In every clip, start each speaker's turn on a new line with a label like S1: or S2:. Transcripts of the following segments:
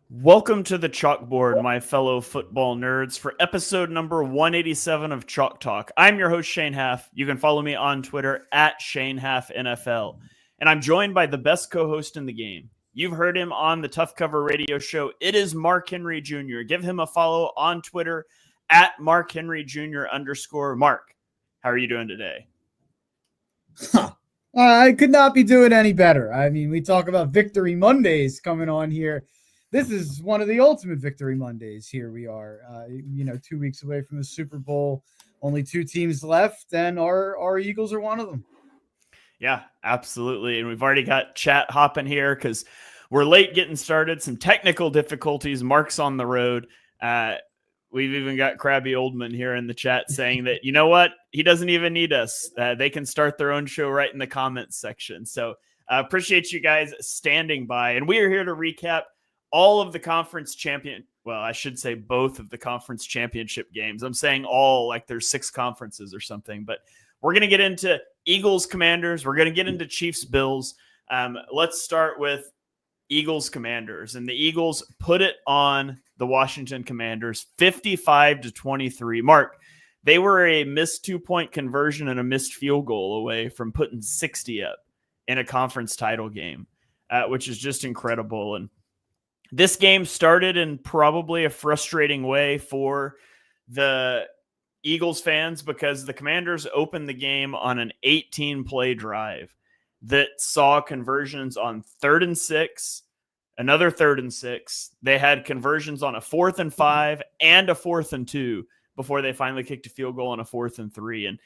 S1: Welcome to the chalkboard, my fellow football nerds, for episode number 187 of Chalk Talk. I'm your host, Shane Haff. You can follow me on Twitter at ShaneHaffNFL. And I'm joined by the best co-host in the game. You've heard him on the Tough Cover radio show. It is Mark Henry Jr. Give him a follow on Twitter at Mark Henry Jr. _ Mark, how are you doing today?
S2: I could not be doing any better. I mean, we talk about Victory Mondays coming on here. This is one of the ultimate Victory Mondays. Here we are, 2 weeks away from the Super Bowl. Only two teams left, and our Eagles are one of them.
S1: Yeah, absolutely. And we've already got chat hopping here because we're late getting started. Some technical difficulties. Mark's on the road. We've even got Krabby Oldman here in the chat saying that, you know what? He doesn't even need us. They can start their own show right in the comments section. So appreciate you guys standing by. And we are here to recap all of the I should say both of the conference championship games. I'm saying all like there's 6 conferences or something, but we're going to get into Eagles Commanders. We're going to get into Chiefs Bills. Let's start with Eagles Commanders, and the Eagles put it on the Washington Commanders 55-23. Mark, they were a missed 2-point conversion and a missed field goal away from putting 60 up in a conference title game, which is just incredible. And this game started in probably a frustrating way for the Eagles fans because the Commanders opened the game on an 18-play drive that saw conversions on 3rd and 6, another 3rd and 6. They had conversions on a 4th and 5 and a 4th and 2 before they finally kicked a field goal on a 4th and 3. And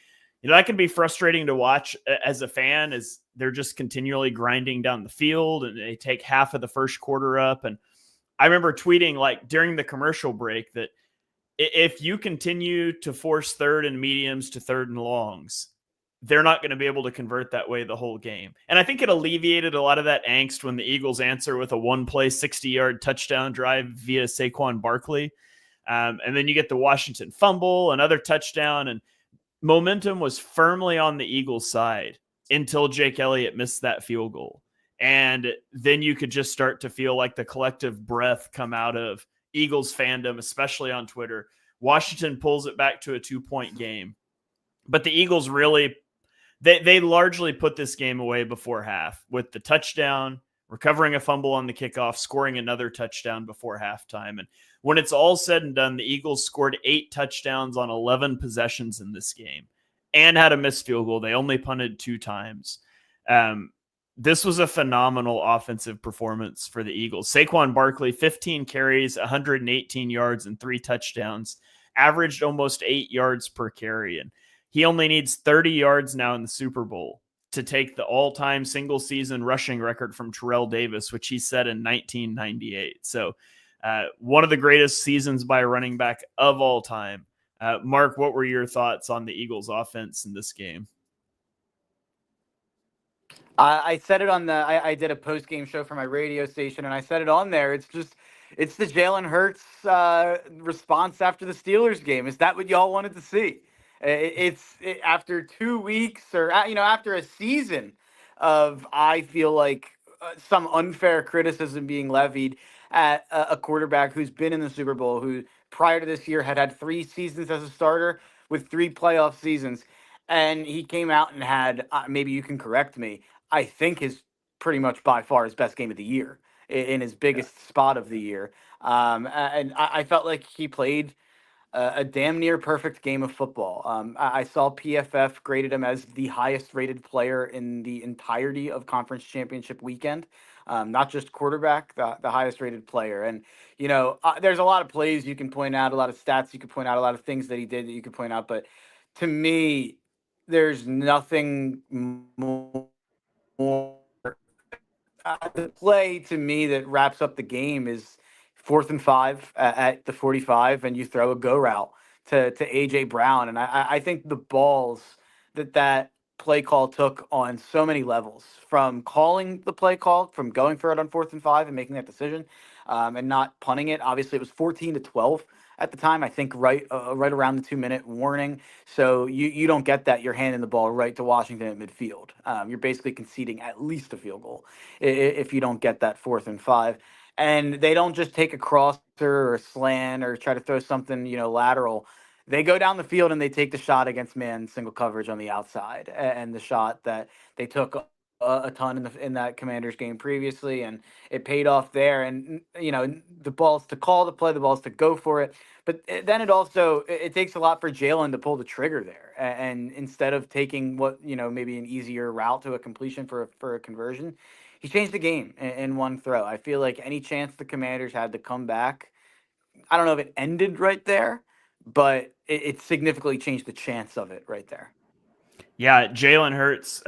S1: that can be frustrating to watch as a fan as they're just continually grinding down the field and they take half of the first quarter up. And I remember tweeting like during the commercial break that if you continue to force 3rd and mediums to 3rd and longs, they're not going to be able to convert that way the whole game. And I think it alleviated a lot of that angst when the Eagles answer with a 1-play, 60-yard touchdown drive via Saquon Barkley. And then you get the Washington fumble, another touchdown, and momentum was firmly on the Eagles' side until Jake Elliott missed that field goal. And then you could just start to feel like the collective breath come out of Eagles fandom, especially on Twitter. Washington pulls it back to a 2-point game. But the Eagles really, they largely put this game away before half with the touchdown, recovering a fumble on the kickoff, scoring another touchdown before halftime. And when it's all said and done, the Eagles scored 8 touchdowns on 11 possessions in this game and had a missed field goal. They only punted 2 times. This was a phenomenal offensive performance for the Eagles. Saquon Barkley, 15 carries, 118 yards, and 3 touchdowns, averaged almost 8 yards per carry. And he only needs 30 yards now in the Super Bowl to take the all-time single-season rushing record from Terrell Davis, which he set in 1998. So one of the greatest seasons by a running back of all time. Mark, what were your thoughts on the Eagles offense in this game?
S3: I said it on I did a post-game show for my radio station, and I said it on there. It's the Jalen Hurts response after the Steelers game. Is that what y'all wanted to see? After 2 weeks or, after a season of, I feel like, some unfair criticism being levied at a quarterback who's been in the Super Bowl, who prior to this year had 3 seasons as a starter with 3 playoff seasons. And he came out and had, maybe you can correct me, I think his pretty much by far his best game of the year in his biggest spot of the year. And I felt like he played a damn near perfect game of football. I saw PFF graded him as the highest rated player in the entirety of conference championship weekend. Not just quarterback, the highest rated player. And, there's a lot of plays you can point out, a lot of stats you can point out, a lot of things that he did that you can point out. But to me, there's nothing more the play to me that wraps up the game is 4th and 5 at the 45, and you throw a go route to AJ Brown. And I think the balls that play call took on so many levels, from calling the play call, from going for it on 4th and 5 and making that decision, and not punting it. Obviously, it was 14-12 at the time. I think right around the 2-minute warning. So you don't get that. You're handing the ball right to Washington at midfield. You're basically conceding at least a field goal if you don't get that 4th and 5. And they don't just take a crosser or a slant or try to throw something, lateral. They go down the field and they take the shot against man single coverage on the outside, and the shot that they took a ton in that Commanders game previously, and it paid off there. And the ball's to call the play, the ball's to go for it, but then it takes a lot for Jalen to pull the trigger there, and instead of taking what maybe an easier route to a completion for a conversion, he changed the game in one throw. I feel like any chance the Commanders had to come back, I don't know if it ended right there, but it significantly changed the chance of it right there.
S1: Yeah, Jalen Hurts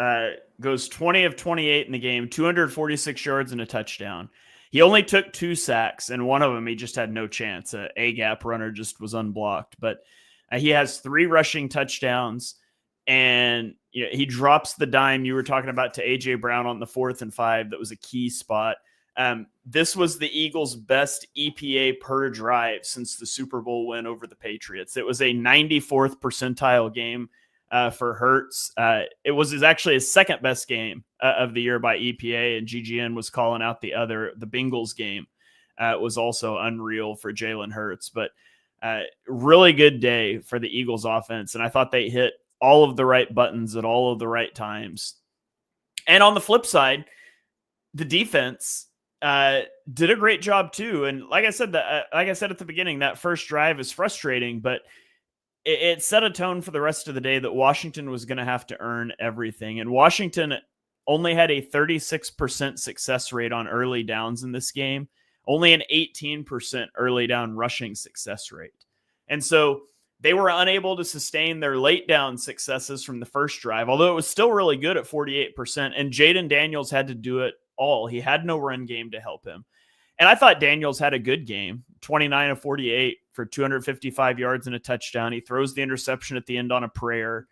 S1: goes 20 of 28 in the game, 246 yards and a touchdown. He only took 2 sacks, and one of them he just had no chance. A gap runner just was unblocked, but he has 3 rushing touchdowns, and he drops the dime you were talking about to AJ Brown on the 4th and 5. That was a key spot. This was the Eagles' best EPA per drive since the Super Bowl win over the Patriots. It was a 94th percentile game for Hurts. It was actually his second best game of the year by EPA, and GGN was calling out the Bengals game. Was also unreal for Jalen Hurts, but really good day for the Eagles offense. And I thought they hit all of the right buttons at all of the right times. And on the flip side, the defense did a great job too. And like I said at the beginning, that first drive is frustrating, but it set a tone for the rest of the day that Washington was going to have to earn everything. And Washington only had a 36% success rate on early downs in this game, only an 18% early down rushing success rate. And so they were unable to sustain their late down successes from the first drive, although it was still really good at 48%. And Jaden Daniels had to do it all. He had no run game to help him. And I thought Daniels had a good game, 29 of 48 for 255 yards and a touchdown. He throws the interception at the end on a prayer.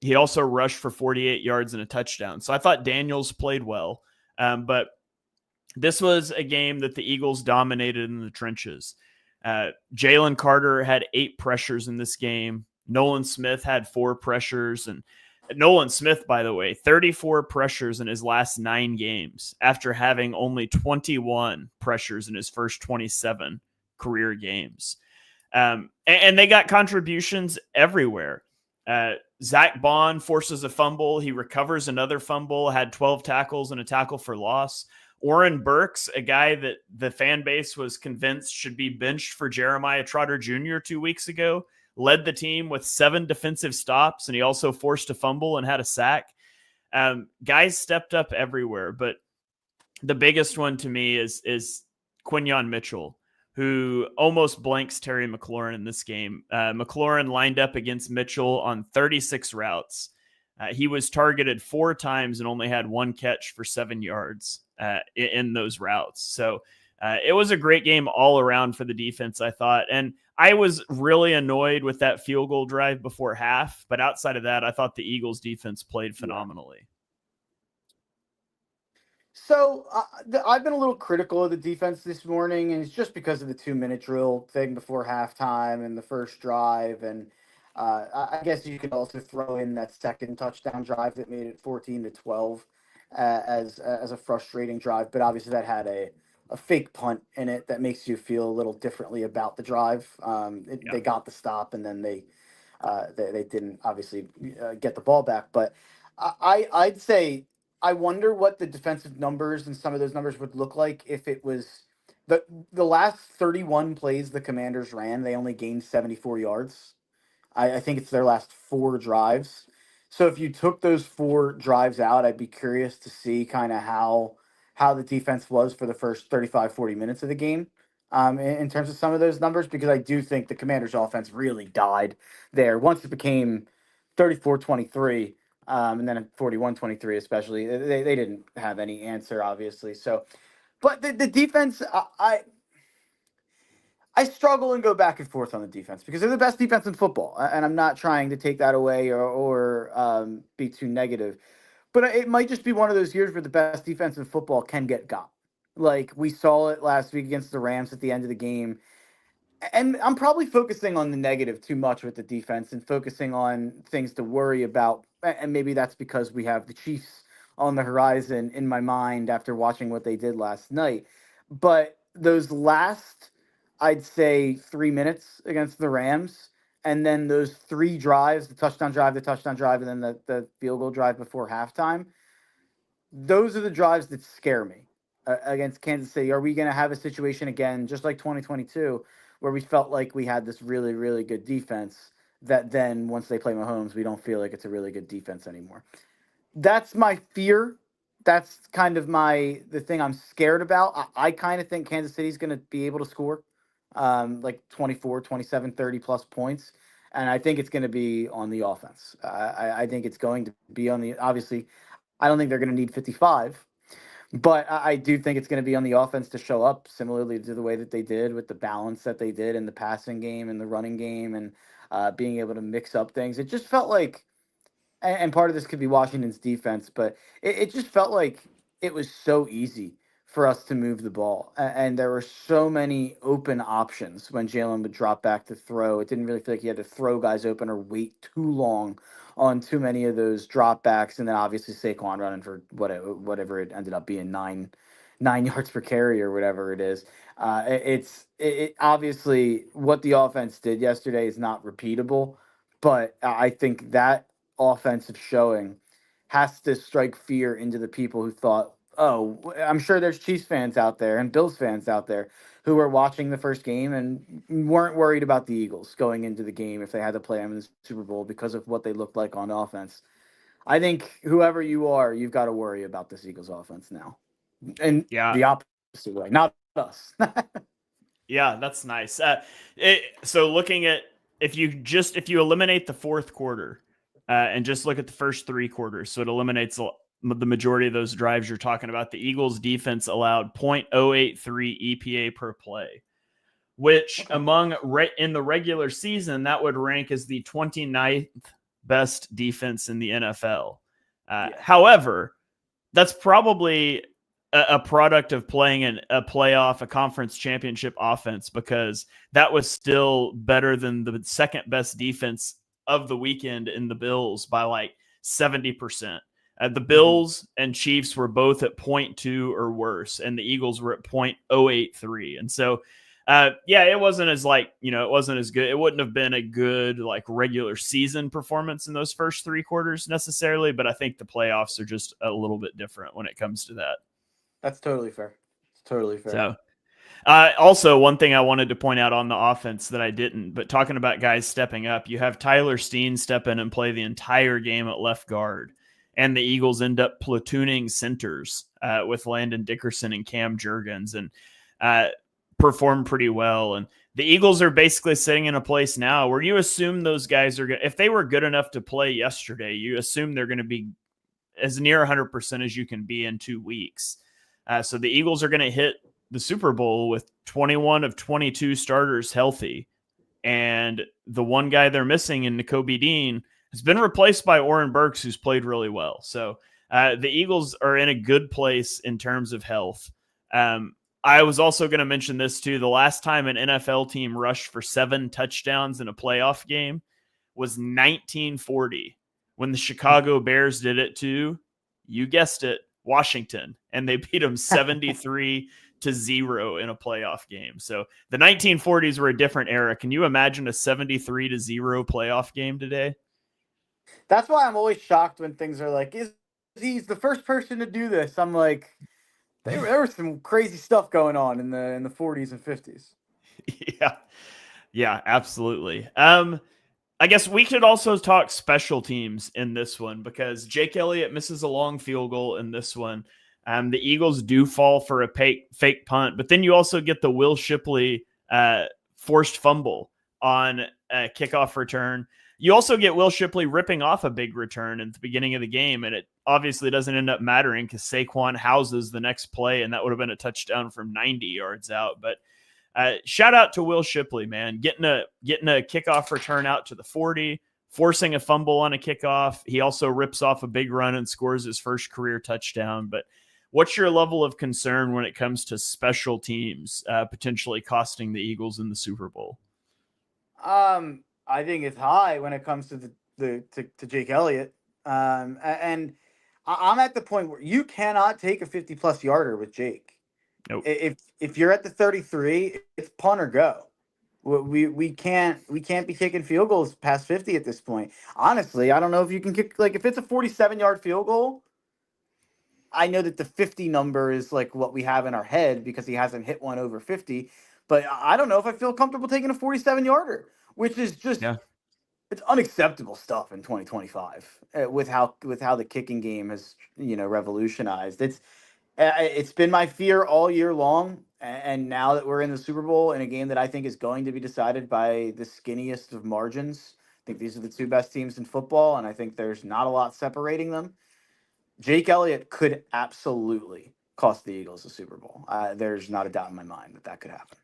S1: He also rushed for 48 yards and a touchdown. So I thought Daniels played well. But this was a game that the Eagles dominated in the trenches. Jalen Carter had 8 pressures in this game. Nolan Smith had 4 pressures, and Nolan Smith, by the way, 34 pressures in his last 9 games after having only 21 pressures in his first 27 career games. And they got contributions everywhere. Zach Bond forces a fumble. He recovers another fumble, had 12 tackles and a tackle for loss. Oren Burks, a guy that the fan base was convinced should be benched for Jeremiah Trotter Jr. 2 weeks ago, led the team with 7 defensive stops, and he also forced a fumble and had a sack. Guys stepped up everywhere, but the biggest one to me is Quinyon Mitchell, who almost blanks Terry McLaurin in this game. McLaurin lined up against Mitchell on 36 routes. He was targeted 4 times and only had 1 catch for 7 yards in those routes. So it was a great game all around for the defense, I thought. And I was really annoyed with that field goal drive before half. But outside of that, I thought the Eagles defense played phenomenally.
S3: So I've been a little critical of the defense this morning, and it's just because of the 2-minute drill thing before halftime and the first drive. And I guess you could also throw in that second touchdown drive that made it 14-12 as a frustrating drive. But obviously that had a fake punt in it that makes you feel a little differently about the drive. They got the stop, and then they didn't obviously get the ball back. But I'd say I wonder what the defensive numbers and some of those numbers would look like if it was the last 31 plays the Commanders ran. They only gained 74 yards. I think it's their last 4 drives. So if you took those 4 drives out, I'd be curious to see kind of how the defense was for the first 35, 40 minutes of the game in terms of some of those numbers, because I do think the Commanders offense really died there. Once it became 34-23, and then at 41-23 especially, they didn't have any answer, obviously. So, but the defense, I struggle and go back and forth on the defense because they're the best defense in football, and I'm not trying to take that away or be too negative, but it might just be one of those years where the best defense in football can get got. Like we saw it last week against the Rams at the end of the game, and I'm probably focusing on the negative too much with the defense and focusing on things to worry about. And maybe that's because we have the Chiefs on the horizon in my mind after watching what they did last night. But those last, I'd say, 3 minutes against the Rams, and then those three drives, the touchdown drive, and then the field goal drive before halftime, those are the drives that scare me against Kansas City. Are we going to have a situation again, just like 2022, where we felt like we had this really, really good defense that then once they play Mahomes, we don't feel like it's a really good defense anymore? That's my fear. That's kind of the thing I'm scared about. I kind of think Kansas City's going to be able to score like 24, 27, 30 plus points. And I think it's going to be on the offense. I think it's going to be on the, obviously, I don't think they're going to need 55, but I do think it's going to be on the offense to show up similarly to the way that they did with the balance that they did in the passing game and the running game and being able to mix up things. It just felt like, and part of this could be Washington's defense, but it just felt like it was so easy for us to move the ball. And there were so many open options when Jalen would drop back to throw. It didn't really feel like he had to throw guys open or wait too long on too many of those dropbacks. And then obviously Saquon running for whatever it ended up being, nine yards per carry or whatever it is. It obviously what the offense did yesterday is not repeatable, but I think that offensive showing has to strike fear into the people who thought, oh, I'm sure there's Chiefs fans out there and Bills fans out there who were watching the first game and weren't worried about the Eagles going into the game if they had to play them in the Super Bowl because of what they looked like on offense. I think whoever you are, you've got to worry about this Eagles offense now. And
S1: Yeah.
S3: the opposite way, not us.
S1: Yeah, that's nice. So looking at if you eliminate the fourth quarter and just look at the first three quarters, so it eliminates the majority of those drives you're talking about. The Eagles defense allowed 0.083 EPA per play, which in the regular season that would rank as the 29th best defense in the NFL. However, that's probably a product of playing a playoff, a conference championship offense, because that was still better than the second best defense of the weekend in the Bills by like 70%. The Bills and Chiefs were both at 0.2 or worse, and the Eagles were at 0.083. And so, it wasn't as it wasn't as good. It wouldn't have been a good like regular season performance in those first three quarters necessarily, but I think the playoffs are just a little bit different when it comes to that.
S3: That's totally fair. It's totally fair.
S1: So, also, one thing I wanted to point out on the offense that I didn't, but talking about guys stepping up, you have Tyler Steen step in and play the entire game at left guard, and the Eagles end up platooning centers with Landon Dickerson and Cam Jurgens, and perform pretty well. And the Eagles are basically sitting in a place now where you assume those guys are if they were good enough to play yesterday, you assume they're going to be as near 100% as you can be in 2 weeks. So the Eagles are going to hit the Super Bowl with 21 of 22 starters healthy. And the one guy they're missing in Nakobe Dean has been replaced by Oren Burks, who's played really well. So the Eagles are in a good place in terms of health. I was also going to mention this too. The last time an NFL team rushed for 7 touchdowns in a playoff game was 1940 when the Chicago Bears did it to, you guessed it, Washington, and they beat them 73-0 in a playoff game. So the 1940s were a different era. Can you imagine a 73-0 playoff game today?
S3: That's why I'm always shocked when things are like, he's the first person to do this. I'm like, there was some crazy stuff going on in the 40s and 50s.
S1: Yeah, absolutely. I guess we could also talk special teams in this one because Jake Elliott misses a long field goal in this one. The Eagles do fall for a fake punt, but then you also get the Will Shipley forced fumble on a kickoff return. You also get Will Shipley ripping off a big return at the beginning of the game, and it obviously doesn't end up mattering because Saquon houses the next play, and that would have been a touchdown from 90 yards out. But Shout out to Will Shipley, man, getting a kickoff return out to the 40, forcing a fumble on a kickoff. He also rips off a big run and scores his first career touchdown. But what's your level of concern when it comes to special teams potentially costing the Eagles in the Super Bowl?
S3: I think it's high when it comes to to Jake Elliott. And I'm at the point where you cannot take a 50+ yarder with Jake.
S1: Nope.
S3: If you're at the 33, it's punt or go. We can't be kicking field goals past 50 at this point. Honestly, I don't know if you can kick, like, if it's a 47-yard field goal. I know that the 50 number is like what we have in our head because he hasn't hit one over 50, but I don't know if I feel comfortable taking a 47-yarder, which is just,
S1: Yeah.
S3: it's unacceptable stuff in 2025 with how the kicking game has, revolutionized. It's been my fear all year long, and now that we're in the Super Bowl in a game that I think is going to be decided by the skinniest of margins. I think these are the two best teams in football, and I think there's not a lot separating them. Jake Elliott could absolutely cost the Eagles the Super Bowl. There's not a doubt in my mind that could happen.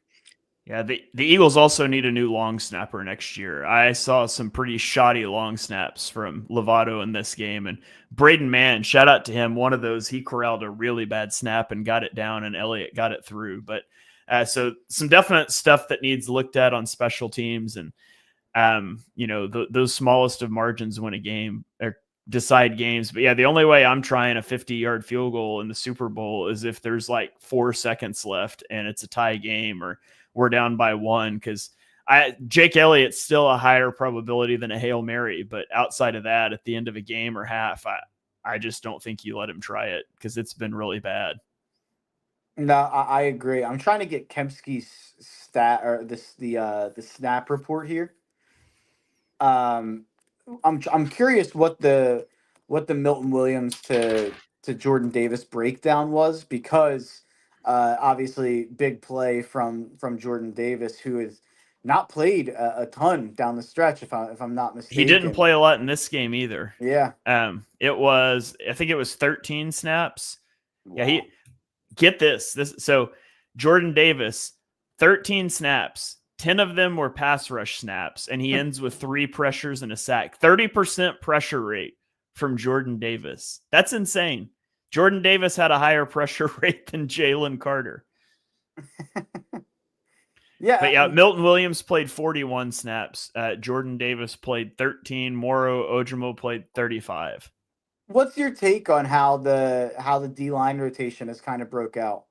S1: Yeah, the Eagles also need a new long snapper next year. I saw some pretty shoddy long snaps from Lovato in this game. And Braden Mann, shout out to him. One of those, he corralled a really bad snap and got it down, and Elliott got it through. But so some definite stuff that needs looked at on special teams. And, those smallest of margins win a game or decide games. But yeah, the only way I'm trying a 50-yard field goal in the Super Bowl is if there's like 4 seconds left and it's a tie game or we're down by 1, because Jake Elliott's still a higher probability than a Hail Mary. But outside of that, at the end of a game or half, I just don't think you let him try it because it's been really bad.
S3: No, I agree. I'm trying to get Kempski's stat or the snap report here. I'm curious what the Milton Williams to Jordan Davis breakdown was, because obviously big play from Jordan Davis, who has not played a ton down the stretch, if I'm not mistaken.
S1: He didn't play a lot in this game either.
S3: Yeah.
S1: I think it was 13 snaps.
S3: Wow.
S1: Yeah, get this. So Jordan Davis, 13 snaps. 10 of them were pass rush snaps, and he ends with 3 pressures and a sack. 30% pressure rate from Jordan Davis. That's insane. Jordan Davis had a higher pressure rate than Jalen Carter.
S3: Yeah.
S1: But yeah, Milton Williams played 41 snaps. Jordan Davis played 13. Moro Ojimo played 35.
S3: What's your take on how the D-line rotation has kind of broke out?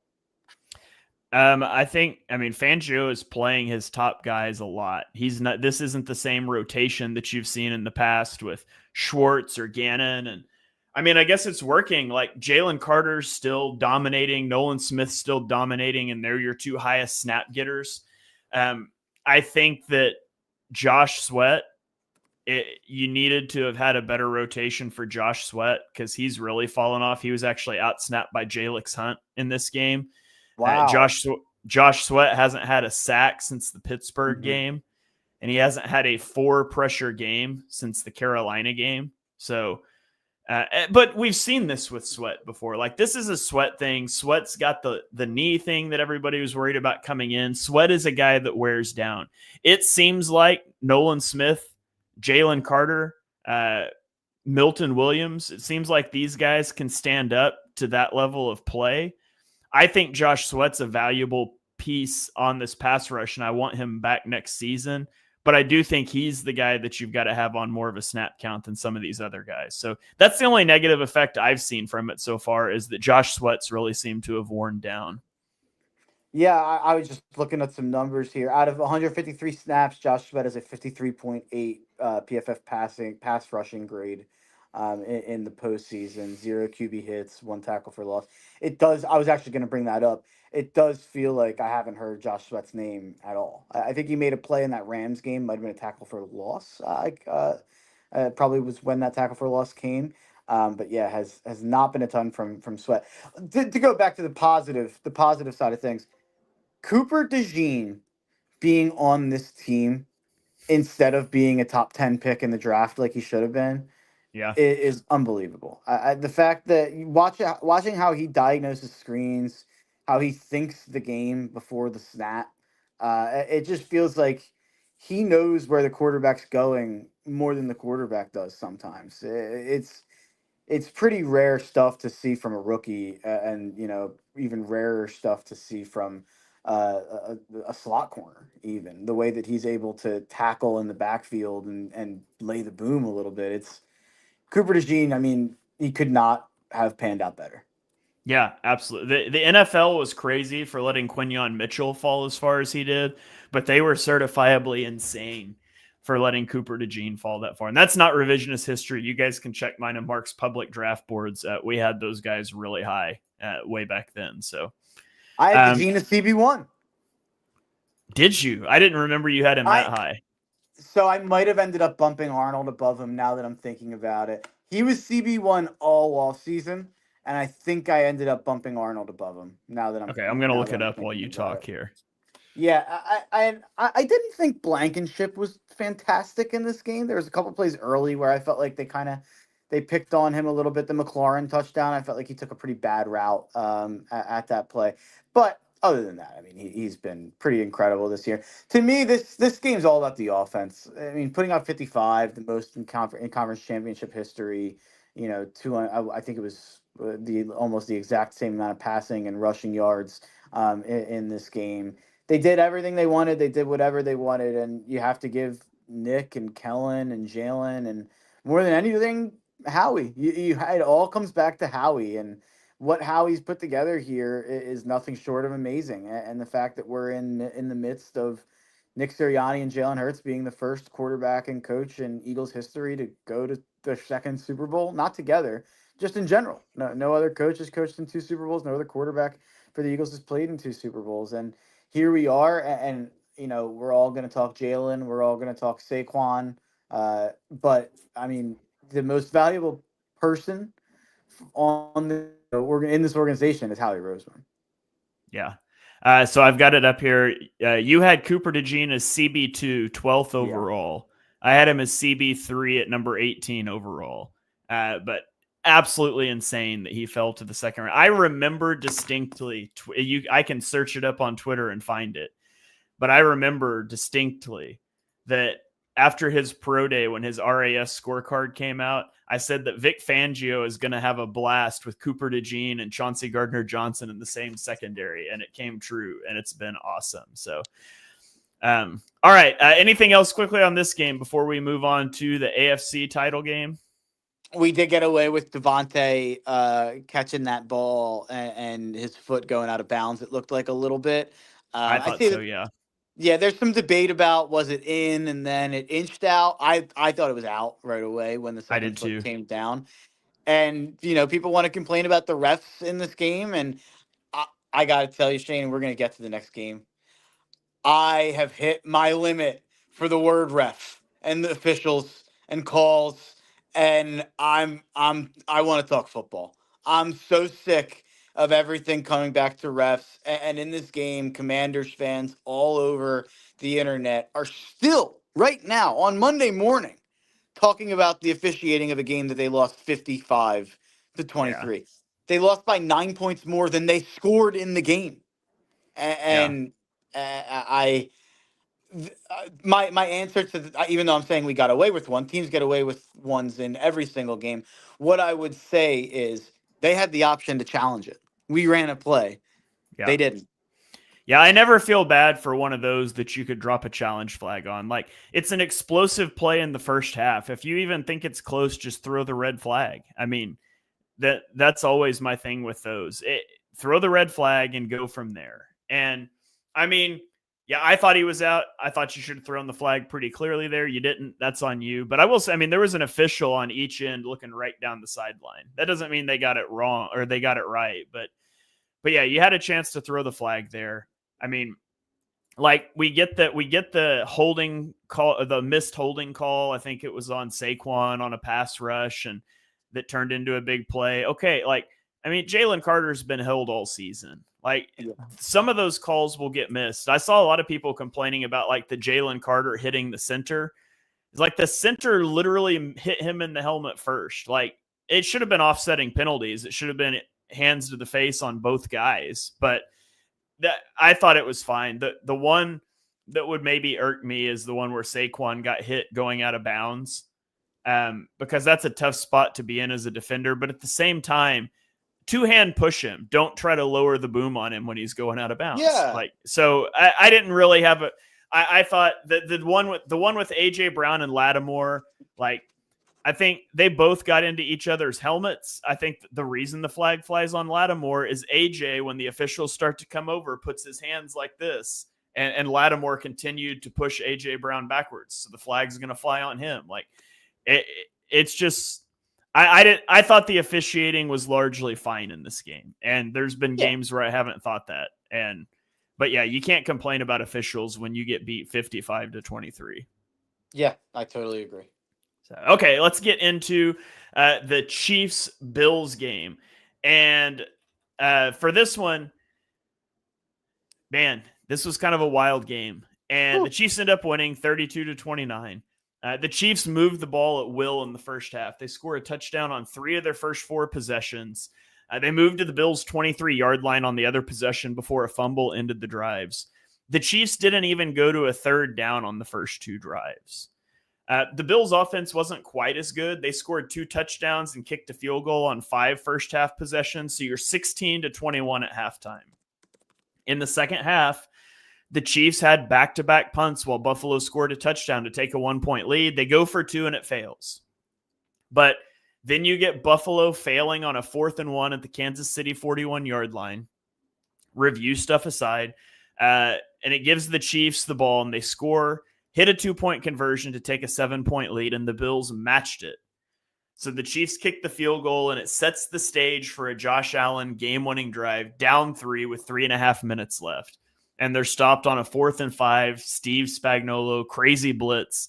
S1: Fangio is playing his top guys a lot. This isn't the same rotation that you've seen in the past with Schwartz or Gannon. And I guess it's working. Like, Jalen Carter's still dominating. Nolan Smith's still dominating, and they're your 2 highest snap getters. I think that Josh Sweat, you needed to have had a better rotation for Josh Sweat because he's really fallen off. He was actually outsnapped by Jalix Hunt in this game.
S3: Wow.
S1: Josh Sweat hasn't had a sack since the Pittsburgh game, and he hasn't had a 4 pressure game since the Carolina game. So, but we've seen this with Sweat before. Like, this is a Sweat thing. Sweat's got the knee thing that everybody was worried about coming in. Sweat is a guy that wears down. It seems like Nolan Smith, Jalen Carter, Milton Williams, it seems like these guys can stand up to that level of play. I think Josh Sweat's a valuable piece on this pass rush, and I want him back next season. But I do think he's the guy that you've got to have on more of a snap count than some of these other guys. So that's the only negative effect I've seen from it so far, is that Josh Sweat's really seemed to have worn down.
S3: Yeah, I was just looking at some numbers here. Out of 153 snaps, Josh Sweat has a 53.8 PFF pass rushing grade in the postseason. 0 QB hits, 1 tackle for loss. It does. I was actually going to bring that up. It does feel like I haven't heard Josh Sweat's name at all. I think he made a play in that Rams game. Might have been a tackle for loss. Probably was when that tackle for loss came. But yeah, has not been a ton from Sweat. To go back to the positive side of things. Cooper DeJean being on this team instead of being a top 10 pick in the draft like he should have been, is unbelievable. The fact that watching how he diagnoses screens, how he thinks the game before the snap, It just feels like he knows where the quarterback's going more than the quarterback does sometimes. It's pretty rare stuff to see from a rookie, and even rarer stuff to see from a slot corner. Even the way that he's able to tackle in the backfield and lay the boom a little bit. It's Cooper DeJean. I mean, he could not have panned out better.
S1: Yeah, absolutely. The NFL was crazy for letting Quinyon Mitchell fall as far as he did, but they were certifiably insane for letting Cooper DeJean fall that far. And that's not revisionist history. You guys can check mine and Mark's public draft boards. We had those guys really high way back then. So
S3: I had DeJean as CB1.
S1: Did you? I didn't remember you had him that high.
S3: So I might have ended up bumping Arnold above him now that I'm thinking about it. He was CB1 all off season, and I think I ended up bumping Arnold above him now that I'm
S1: okay. I'm gonna look it up while you talk here.
S3: Yeah, I didn't think Blankenship was fantastic in this game. There was a couple plays early where I felt like they picked on him a little bit. The McLaurin touchdown, I felt like he took a pretty bad route at that play. But other than that, I mean, he's been pretty incredible this year. To me, this game's all about the offense. I mean, putting out 55, the most in conference championship history. I think it was almost the exact same amount of passing and rushing yards in this game. They did everything they wanted. They did whatever they wanted, and you have to give Nick and Kellen and Jalen and more than anything, Howie. It all comes back to Howie, and what Howie's put together here is nothing short of amazing. And the fact that we're in the midst of Nick Sirianni and Jalen Hurts being the first quarterback and coach in Eagles history to go to the second Super Bowl, not together, just in general. No other coach has coached in two Super Bowls. No other quarterback for the Eagles has played in two Super Bowls, and here we are, and we're all going to talk Jalen, we're all going to talk Saquon, but I mean, the most valuable person on in this organization is Howie Roseman.
S1: Yeah. So I've got it up here. You had Cooper DeJean as CB2, 12th overall. Yeah. I had him as CB3 at number 18 overall. But absolutely insane that he fell to the second round. I remember distinctly, I can search it up on Twitter and find it, but I remember distinctly that after his pro day, when his RAS scorecard came out, I said that Vic Fangio is going to have a blast with Cooper DeJean and Chauncey Gardner-Johnson in the same secondary, and it came true, and it's been awesome. So, all right. Anything else quickly on this game before we move on to the AFC title game?
S3: We did get away with Devontae catching that ball and his foot going out of bounds. It looked like a little bit.
S1: I thought so, yeah.
S3: Yeah, there's some debate about was it in and then it inched out. I thought it was out right away when the second foot came down. And, people want to complain about the refs in this game. And I got to tell you, Shane, we're going to get to the next game. I have hit my limit for the word ref and the officials and calls. And I want to talk football. I'm so sick of everything coming back to refs. And in this game, Commanders fans all over the internet are still right now on Monday morning talking about the officiating of a game that they lost 55-23. Yeah. They lost by 9 points more than they scored in the game. And my answer to even though I'm saying we got away with one, teams get away with ones in every single game. What I would say is they had the option to challenge it. We ran a play. Yeah. They didn't.
S1: Yeah, I never feel bad for one of those that you could drop a challenge flag on. Like, it's an explosive play in the first half. If you even think it's close, just throw the red flag. I mean, that's always my thing with those. Throw the red flag and go from there. And I mean, yeah, I thought he was out. I thought you should have thrown the flag pretty clearly there. You didn't. That's on you. But I will say, I mean, there was an official on each end looking right down the sideline. That doesn't mean they got it wrong or they got it right. But yeah, you had a chance to throw the flag there. I mean, like we get the holding call, the missed holding call. I think it was on Saquon on a pass rush, and that turned into a big play. Okay, like I mean, Jalen Carter's been held all season. Like some of those calls will get missed. I saw a lot of people complaining about like the Jalen Carter hitting the center. It's like the center literally hit him in the helmet first. Like it should have been offsetting penalties. It should have been hands to the face on both guys. But I thought it was fine. The one that would maybe irk me is the one where Saquon got hit going out of bounds, because that's a tough spot to be in as a defender. But at the same time, two-hand push him. Don't try to lower the boom on him when he's going out of bounds.
S3: Yeah.
S1: So I didn't really have a. I thought that the one with AJ Brown and Lattimore, I think they both got into each other's helmets. I think the reason the flag flies on Lattimore is AJ, when the officials start to come over, puts his hands like this, and Lattimore continued to push AJ Brown backwards. So the flag's going to fly on him. It's just, I thought the officiating was largely fine in this game. And there's been games where I haven't thought that. But yeah, you can't complain about officials when you get beat 55-23.
S3: Yeah, I totally agree.
S1: So, okay, let's get into the Chiefs-Bills game. And for this one, man, this was kind of a wild game. And the Chiefs end up winning 32-29. The Chiefs moved the ball at will in the first half. They scored a touchdown on 3 of their first 4 possessions. They moved to the Bills' 23-yard line on the other possession before a fumble ended the drives. The Chiefs didn't even go to a third down on the first 2 drives. The Bills' offense wasn't quite as good. They scored 2 touchdowns and kicked a field goal on 5 first-half possessions, so you're 16-21 at halftime. In the second half, the Chiefs had back-to-back punts while Buffalo scored a touchdown to take a 1-point lead. They go for 2 and it fails. But then you get Buffalo failing on a 4th and 1 at the Kansas City 41-yard line. Review stuff aside, and it gives the Chiefs the ball, and they score, hit a 2-point conversion to take a 7-point lead, and the Bills matched it. So the Chiefs kick the field goal, and it sets the stage for a Josh Allen game-winning drive, down 3 with 3.5 minutes left. And they're stopped on a 4th and 5, Steve Spagnuolo, crazy blitz.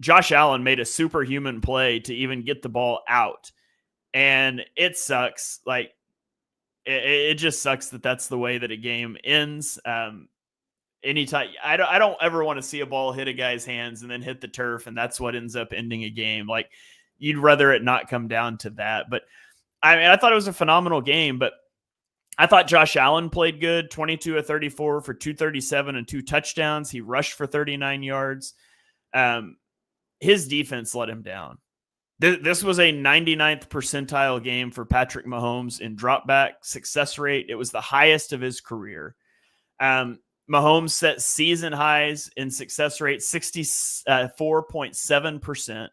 S1: Josh Allen made a superhuman play to even get the ball out. And it sucks. It just sucks that that's the way that a game ends. Anytime, I don't ever want to see a ball hit a guy's hands and then hit the turf, and that's what ends up ending a game. You'd rather it not come down to that. But I thought it was a phenomenal game, but I thought Josh Allen played good, 22 of 34 for 237 and 2 touchdowns. He rushed for 39 yards. His defense let him down. This was a 99th percentile game for Patrick Mahomes in dropback success rate. It was the highest of his career. Mahomes set season highs in success rate, 64.7%.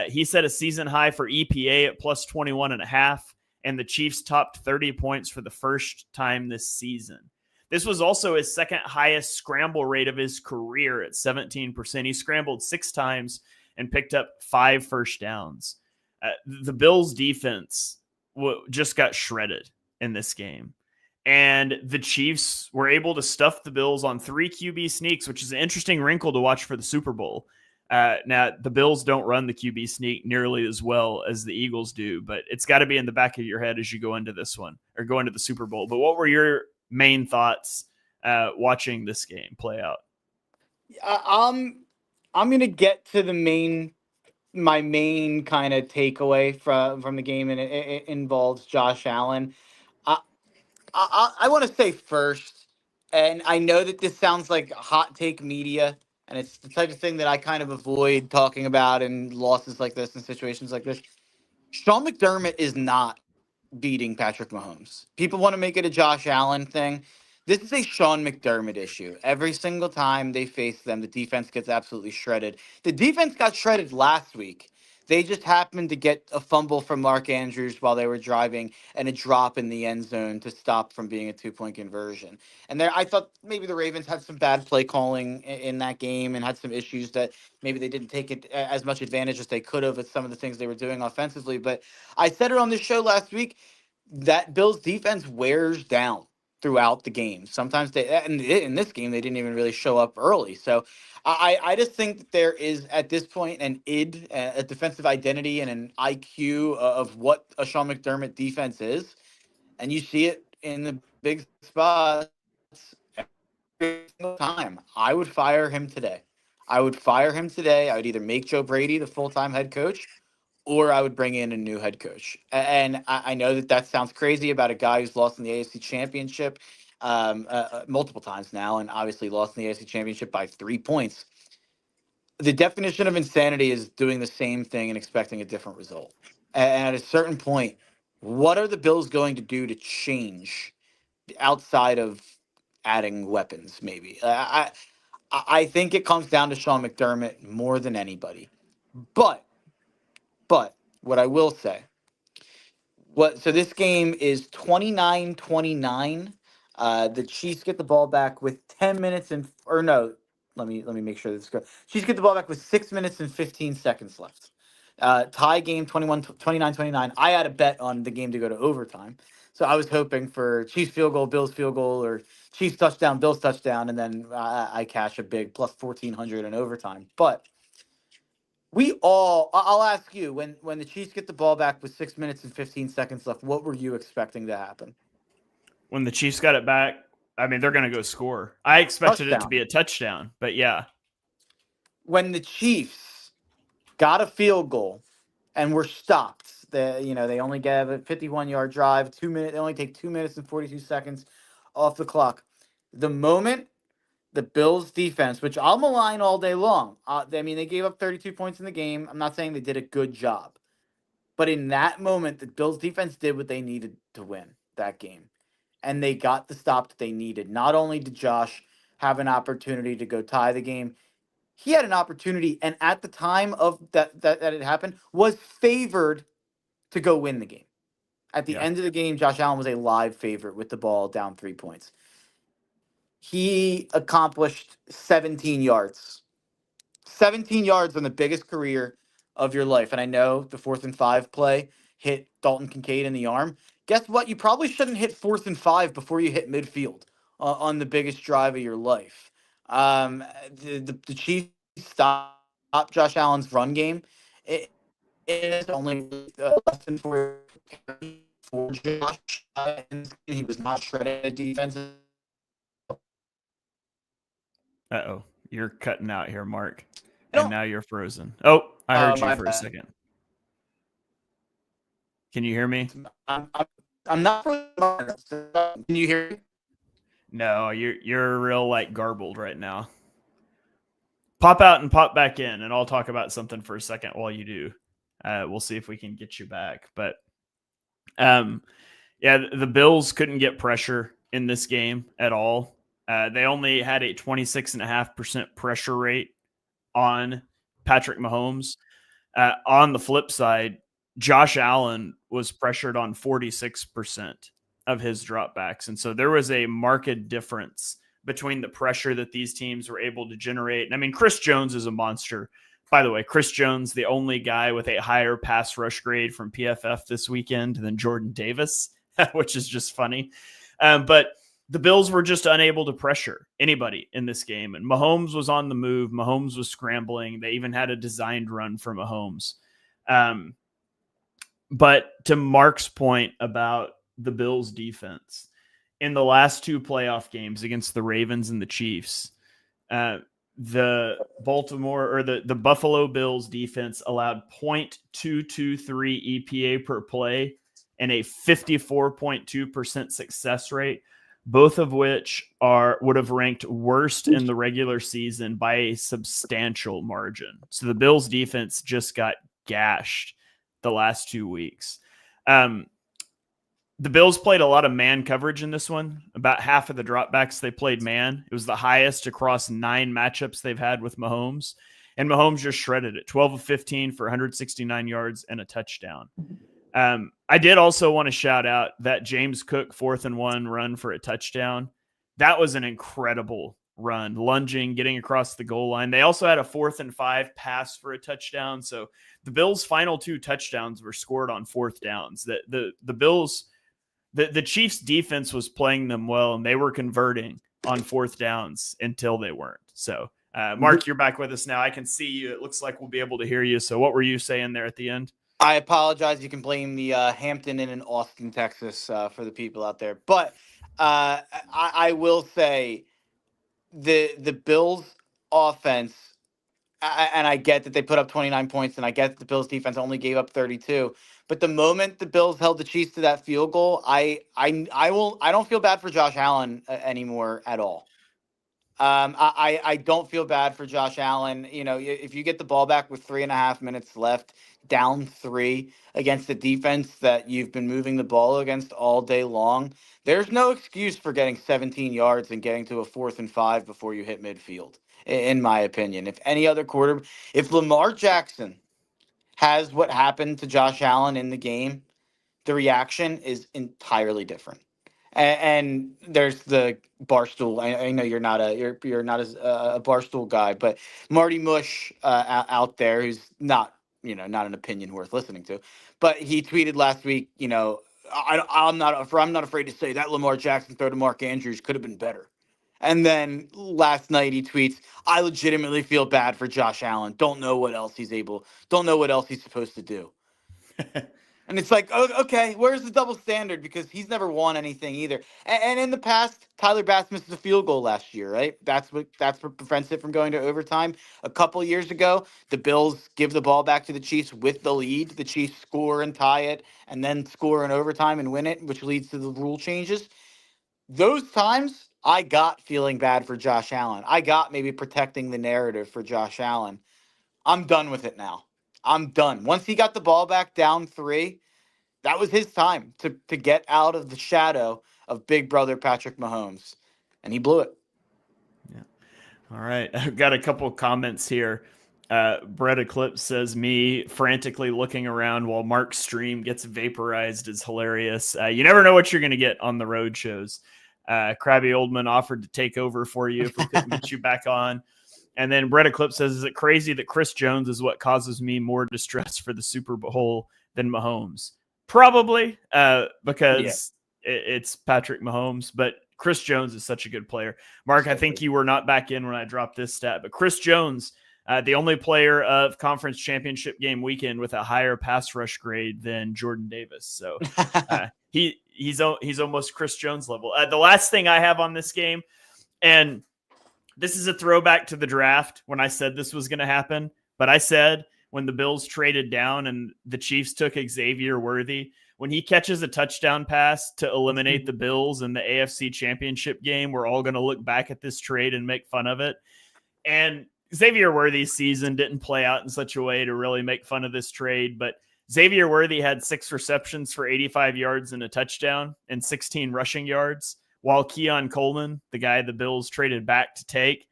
S1: He set a season high for EPA at plus 21.5, and the Chiefs topped 30 points for the first time this season. This was also his second highest scramble rate of his career at 17%. He scrambled 6 times and picked up 5 first downs. The Bills defense just got shredded in this game. And the Chiefs were able to stuff the Bills on 3 QB sneaks, which is an interesting wrinkle to watch for the Super Bowl. Now, the Bills don't run the QB sneak nearly as well as the Eagles do, but it's got to be in the back of your head as you go into this one or go into the Super Bowl. But what were your main thoughts watching this game play out?
S3: I'm going to get to my main kind of takeaway from the game, and it involves Josh Allen. I want to say first, and I know that this sounds like hot take media, and it's the type of thing that I kind of avoid talking about in losses like this and situations like this. Sean McDermott is not beating Patrick Mahomes. People want to make it a Josh Allen thing. This is a Sean McDermott issue. Every single time they face them, the defense gets absolutely shredded. The defense got shredded last week. They just happened to get a fumble from Mark Andrews while they were driving and a drop in the end zone to stop from being a 2-point conversion. And I thought maybe the Ravens had some bad play calling in that game and had some issues that maybe they didn't take it as much advantage as they could have at some of the things they were doing offensively. But I said it on this show last week, that Bills defense wears down throughout the game. Sometimes in this game, they didn't even really show up early. So I just think that there is at this point an a defensive identity and an IQ of what a Sean McDermott defense is. And you see it in the big spots every single time. I would fire him today. I would either make Joe Brady the full-time head coach, or I would bring in a new head coach. And I know that sounds crazy about a guy who's lost in the AFC Championship. multiple times now, and obviously lost in the AFC Championship by 3 points. The definition of insanity is doing the same thing and expecting a different result. And at a certain point, what are the Bills going to do to change outside of adding weapons? Maybe I think it comes down to Sean McDermott more than anybody. But what I will say, so this game is 29-29. The Chiefs get the ball back with 10 minutes and or no, let me make sure this is good. Chiefs get the ball back with 6 minutes and 15 seconds left. Tie game 29-29. I had a bet on the game to go to overtime. So I was hoping for Chiefs field goal, Bills field goal, or Chiefs touchdown, Bills touchdown, and then I cash a big plus 1,400 in overtime. But I'll ask you, when the Chiefs get the ball back with 6 minutes and 15 seconds left, what were you expecting to happen?
S1: When the Chiefs got it back, I mean, they're going to go score. I expected it to be a touchdown, but yeah.
S3: When the Chiefs got a field goal and were stopped, they only gave a 51-yard drive, 2 minutes. They only take 2 minutes and 42 seconds off the clock. The moment the Bills defense, which I'll malign all day long, they gave up 32 points in the game. I'm not saying they did a good job. But in that moment, the Bills defense did what they needed to win that game. And they got the stop that they needed. Not only did Josh have an opportunity to go tie the game, he had an opportunity, and at the time of that it happened, was favored to go win the game. At the end of the game, Josh Allen was a live favorite with the ball down 3 points. He accomplished 17 yards. 17 yards on the biggest career of your life. And I know the 4th and 5 play hit Dalton Kincaid in the arm. Guess what? You probably shouldn't hit 4th and 5 before you hit midfield on the biggest drive of your life. The Chiefs stopped Josh Allen's run game. It's only less than 4 for Josh. He was not shredded defensive.
S1: Uh-oh. You're cutting out here, Mark. And now you're frozen. Oh, I heard you for a second. Can you hear me?
S3: I'm not frozen. Can you hear me?
S1: No, you're real garbled right now. Pop out and pop back in, and I'll talk about something for a second while you do. We'll see if we can get you back. But the Bills couldn't get pressure in this game at all. They only had a 26.5% pressure rate on Patrick Mahomes. On the flip side, Josh Allen was pressured on 46% of his dropbacks. And so there was a marked difference between the pressure that these teams were able to generate. And I mean, Chris Jones is a monster. By the way, Chris Jones, the only guy with a higher pass rush grade from PFF this weekend than Jordan Davis, which is just funny. But the Bills were just unable to pressure anybody in this game. And Mahomes was on the move. Mahomes was scrambling. They even had a designed run for Mahomes. But to Mark's point about the Bills defense, in the last 2 playoff games against the Ravens and the Chiefs, the Buffalo Bills defense allowed 0.223 EPA per play and a 54.2% success rate, both of which would have ranked worst in the regular season by a substantial margin. So the Bills defense just got gashed the last 2 weeks. The Bills played a lot of man coverage in this one. About half of the dropbacks they played man. It was the highest across 9 matchups they've had with Mahomes. And Mahomes just shredded it. 12 of 15 for 169 yards and a touchdown. I did also want to shout out that James Cook 4th and 1 run for a touchdown. That was an incredible run, lunging, getting across the goal line. They also had a 4th and 5 pass for a touchdown. So the Bills' final 2 touchdowns were scored on 4th downs. The Bills... The Chiefs defense was playing them well, and they were converting on 4th downs until they weren't. So, Mark, you're back with us now. I can see you. It looks like we'll be able to hear you. So what were you saying there at the end?
S3: I apologize. You can blame the Hampton Inn in Austin, Texas for the people out there. But I will say the Bills offense, and I get that they put up 29 points, and I get that the Bills defense only gave up 32. But the moment the Bills held the Chiefs to that field goal, I don't feel bad for Josh Allen anymore at all. I don't feel bad for Josh Allen. You know, if you get the ball back with 3.5 minutes left, down 3 against the defense that you've been moving the ball against all day long, there's no excuse for getting 17 yards and getting to a 4th and 5 before you hit midfield, in my opinion. If Lamar Jackson has what happened to Josh Allen in the game, the reaction is entirely different. And there's the barstool. I know you're not as a barstool guy, but Marty Mush out there, who's not not an opinion worth listening to, but he tweeted last week. I'm not afraid to say that Lamar Jackson throw to Mark Andrews could have been better. And then last night he tweets, "I legitimately feel bad for Josh Allen. Don't know what else he's supposed to do." And it's like, oh, okay, where's the double standard? Because he's never won anything either. And in the past, Tyler Bass missed a field goal last year, right? That's what prevents it from going to overtime. A couple years ago, the Bills give the ball back to the Chiefs with the lead. The Chiefs score and tie it, and then score in overtime and win it, which leads to the rule changes. Those times, I got feeling bad for Josh Allen. I got maybe protecting the narrative for Josh Allen. I'm done with it now. I'm done. Once he got the ball back down 3, that was his time to get out of the shadow of big brother Patrick Mahomes, and he blew it.
S1: Yeah. All right. I've got a couple of comments here. Brett Eclipse says, me frantically looking around while Mark's stream gets vaporized is hilarious. You never know what you're going to get on the road shows. Krabby Oldman offered to take over for you if we couldn't get you back on. And then Brett Eclipse says, is it crazy that Chris Jones is what causes me more distress for the Super Bowl than Mahomes? Probably, because it's Patrick Mahomes, but Chris Jones is such a good player. Mark, I think you were not back in when I dropped this stat, but Chris Jones, the only player of conference championship game weekend with a higher pass rush grade than Jordan Davis. So he's almost Chris Jones level. The last thing I have on this game, and this is a throwback to the draft when I said this was going to happen, but I said when the Bills traded down and the Chiefs took Xavier Worthy, when he catches a touchdown pass to eliminate the Bills in the AFC Championship game, we're all going to look back at this trade and make fun of it. And Xavier Worthy's season didn't play out in such a way to really make fun of this trade, but Xavier Worthy had 6 receptions for 85 yards and a touchdown and 16 rushing yards, while Keon Coleman, the guy the Bills traded back to take,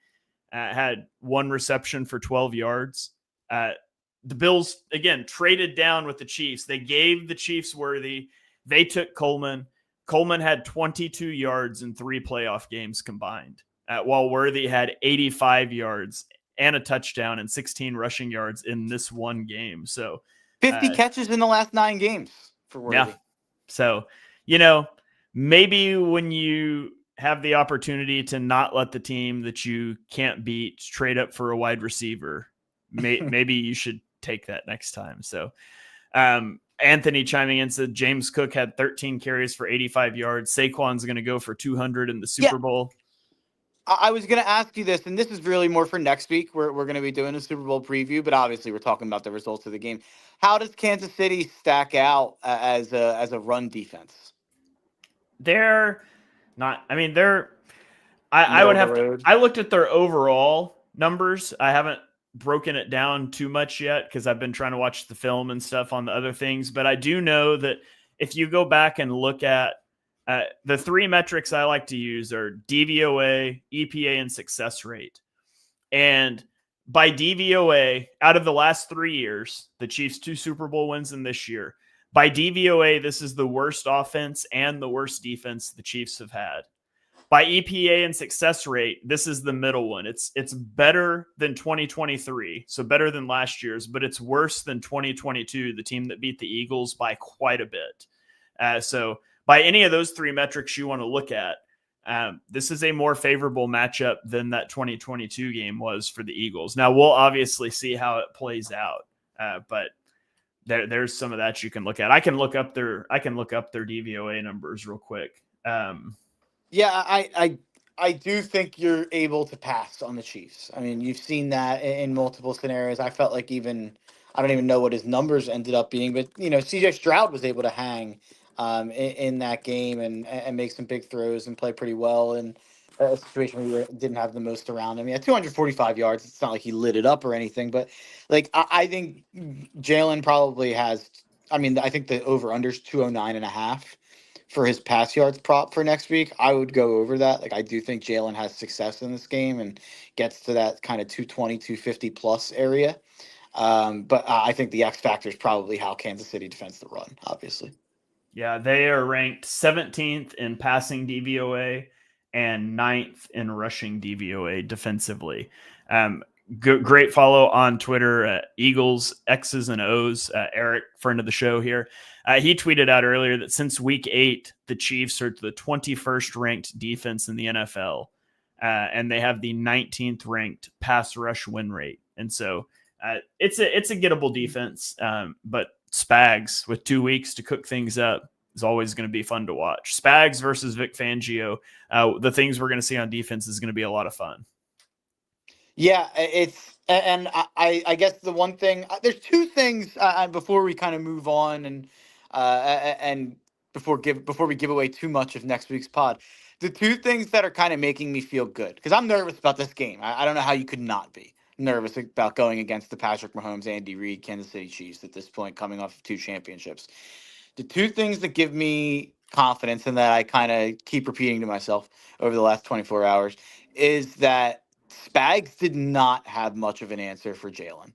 S1: had 1 reception for 12 yards. The Bills, again, traded down with the Chiefs. They gave the Chiefs Worthy. They took Coleman. Coleman had 22 yards in 3 playoff games combined, while Worthy had 85 yards and a touchdown and 16 rushing yards in this one game. So
S3: 50 catches in the last 9 games for Worthy.
S1: Yeah. So, maybe when you have the opportunity to not let the team that you can't beat trade up for a wide receiver, maybe you should take that next time. So Anthony chiming in said James Cook had 13 carries for 85 yards. Saquon's going to go for 200 in the Super Bowl.
S3: I was going to ask you this, and this is really more for next week. We're going to be doing a Super Bowl preview, but obviously we're talking about the results of the game. How does Kansas City stack out as a run defense?
S1: They're not. I mean, I would have to. I looked at their overall numbers. I haven't broken it down too much yet because I've been trying to watch the film and stuff on the other things. But I do know that if you go back and look at the 3 metrics I like to use are DVOA, EPA, and success rate. And by DVOA, out of the last 3 years, the Chiefs 2 Super Bowl wins in this year. By DVOA, this is the worst offense and the worst defense the Chiefs have had. By EPA and success rate, this is the middle one. It's better than 2023, so better than last year's, but it's worse than 2022, the team that beat the Eagles by quite a bit. So by any of those 3 metrics you want to look at, this is a more favorable matchup than that 2022 game was for the Eagles. Now, we'll obviously see how it plays out, but there's some of that you can look at. I can look up their DVOA numbers real quick.
S3: I do think you're able to pass on the Chiefs. I mean, you've seen that in multiple scenarios. I felt like even I don't even know what his numbers ended up being, but CJ Stroud was able to hang in that game and make some big throws and play pretty well in a situation where we didn't have the most around him. He had 245 yards. It's not like he lit it up or anything, but like I think Jalen probably has. I mean, I think the over under is 209.5 for his pass yards prop for next week. I would go over that. Like I do think Jalen has success in this game and gets to that kind of 220, 250 plus area. But I think the X factor is probably how Kansas City defends the run, obviously.
S1: Yeah, they are ranked 17th in passing DVOA and 9th in rushing DVOA defensively. Great follow on Twitter, Eagles, X's and O's. Eric, friend of the show here. He tweeted out earlier that since week 8, the Chiefs are the 21st ranked defense in the NFL, and they have the 19th ranked pass rush win rate. And so it's a gettable defense, but Spags with 2 weeks to cook things up is always going to be fun to watch. Spags versus Vic Fangio, the things we're going to see on defense is going to be a lot of fun.
S3: Yeah, and I guess the one thing there's two things before we kind of move on and before we give away too much of next week's pod. The two things that are kind of making me feel good because I'm nervous about this game. I don't know how you could not be nervous about going against the Patrick Mahomes, Andy Reid, Kansas City Chiefs at this point, coming off of 2 championships. The two things that give me confidence and that I kind of keep repeating to myself over the last 24 hours is that Spags did not have much of an answer for Jalen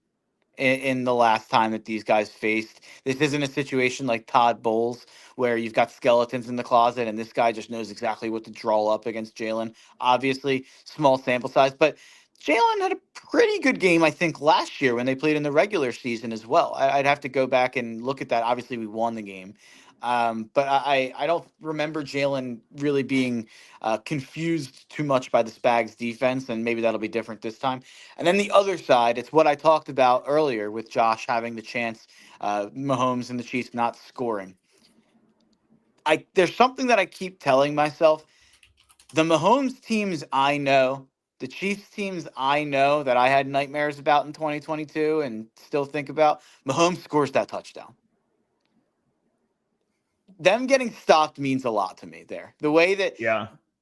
S3: in the last time that these guys faced. This isn't a situation like Todd Bowles where you've got skeletons in the closet and this guy just knows exactly what to draw up against Jalen. Obviously, small sample size, but Jalen had a pretty good game, I think, last year when they played in the regular season as well. I'd have to go back and look at that. Obviously, we won the game. But I don't remember Jalen really being confused too much by the Spags defense, and maybe that'll be different this time. And then the other side, it's what I talked about earlier with Josh having the chance, Mahomes and the Chiefs not scoring. There's something that I keep telling myself. The Mahomes teams I know, the Chiefs teams I know that I had nightmares about in 2022 and still think about, Mahomes scores that touchdown. Them getting stopped means a lot to me there. The way that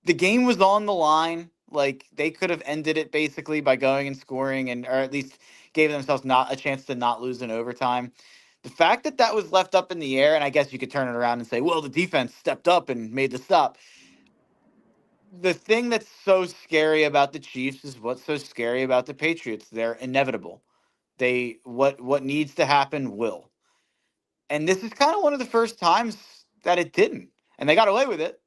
S3: the game was on the line, like they could have ended it basically by going and scoring or at least gave themselves not a chance to not lose in overtime. The fact that that was left up in the air, and I guess you could turn it around and say, well, the defense stepped up and made the stop. The thing that's so scary about the Chiefs is what's so scary about the Patriots. They're inevitable. What needs to happen will. And this is kind of one of the first times that it didn't. And they got away with it.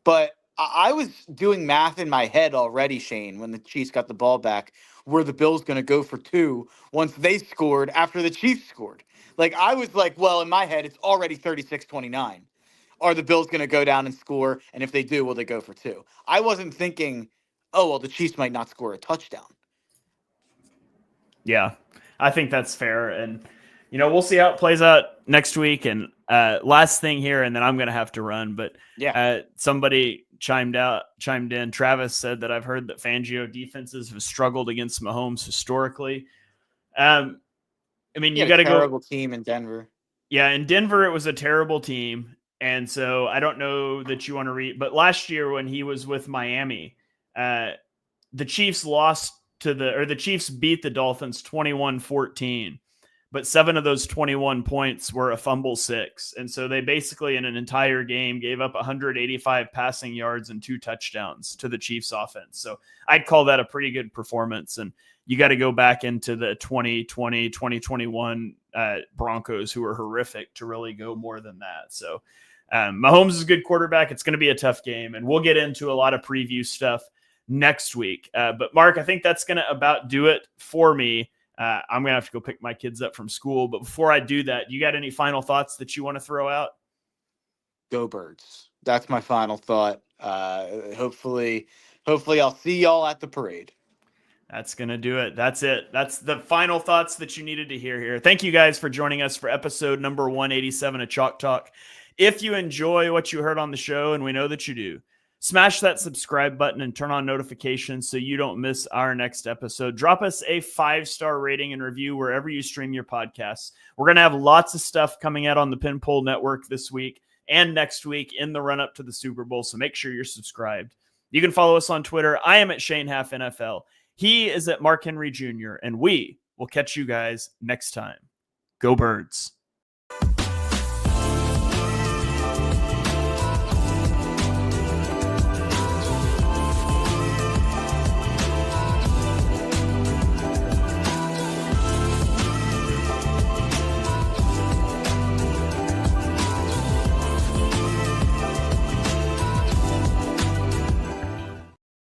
S3: But I was doing math in my head already, Shane, when the Chiefs got the ball back. Were the Bills going to go for 2 once they scored after the Chiefs scored? Like, I was like, well, in my head, it's already 36-29. Are the Bills going to go down and score? And if they do, will they go for 2? I wasn't thinking, oh, well, the Chiefs might not score a touchdown.
S1: Yeah, I think that's fair. And, we'll see how it plays out next week. And last thing here, and then I'm going to have to run. But somebody chimed in. Travis said that I've heard that Fangio defenses have struggled against Mahomes historically. I mean, you got to go.
S3: Terrible team in Denver.
S1: Yeah, in Denver, it was a terrible team. And so I don't know that you want to read. But last year when he was with Miami, the Chiefs the Chiefs beat the Dolphins 21-14. But 7 of those 21 points were a fumble 6. And so they basically in an entire game gave up 185 passing yards and 2 touchdowns to the Chiefs offense. So I'd call that a pretty good performance. And you got to go back into the 2020, 2021 Broncos, who were horrific, to really go more than that. So Mahomes is a good quarterback. It's going to be a tough game. And we'll get into a lot of preview stuff next week. But Mark, I think that's going to about do it for me. I'm going to have to go pick my kids up from school. But before I do that, you got any final thoughts that you want to throw out?
S3: Go Birds. That's my final thought. Hopefully I'll see y'all at the parade.
S1: That's going to do it. That's it. That's the final thoughts that you needed to hear here. Thank you guys for joining us for episode number 187 of Chalk Talk. If you enjoy what you heard on the show, and we know that you do, Smash that subscribe button and turn on notifications so you don't miss our next episode. Drop us a 5-star rating and review wherever you stream your podcasts. We're going to have lots of stuff coming out on the Pinpole Network this week and next week in the run-up to the Super Bowl, so make sure you're subscribed. You can follow us on Twitter. I am at Shane Half NFL. He is at Mark Henry Jr., and we will catch you guys next time. Go Birds.